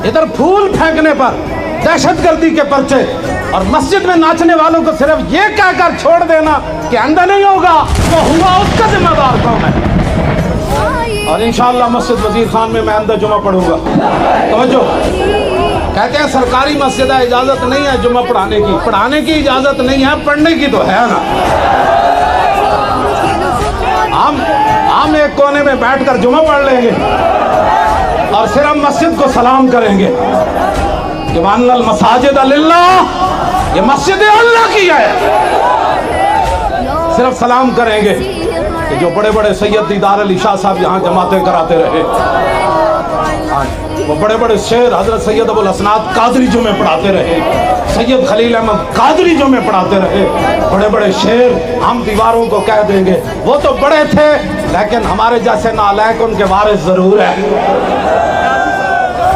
इधर फूल फेंकने पर दहशतगर्दी के पर्चे और मस्जिद में नाचने वालों को सिर्फ ये कहकर छोड़ देना कि अंदर नहीं होगा, वो हुआ उसका जिम्मेदार कौन है? और इंशाअल्लाह मस्जिद वजीर खान में मैं अंदर जुमा पढ़ूंगा। समझो, कहते हैं सरकारी मस्जिद है, इजाजत नहीं है जुमा पढ़ाने की। पढ़ाने की इजाजत नहीं है, पढ़ने की तो है ना। हम एक कोने में बैठकर जुमा पढ़ लेंगे और सिर्फ मस्जिद को सलाम करेंगे कि वन्नल मसाजिद लिल्लाह, ये मस्जिद अल्लाह की है। सिर्फ सलाम करेंगे कि जो बड़े बड़े सैयद दीदार अली शाह साहब यहाँ जमातें कराते रहे, वो बड़े बड़े शेर हजरत सैयद अबुल हसनात कादरी जुमे पढ़ाते रहे, सैयद खलील अहमद कादरी जुमे पढ़ाते रहे, बड़े बड़े शेर हम दीवारों को कह देंगे वो तो बड़े थे, लेकिन हमारे जैसे नालायक उनके वारिस जरूर है।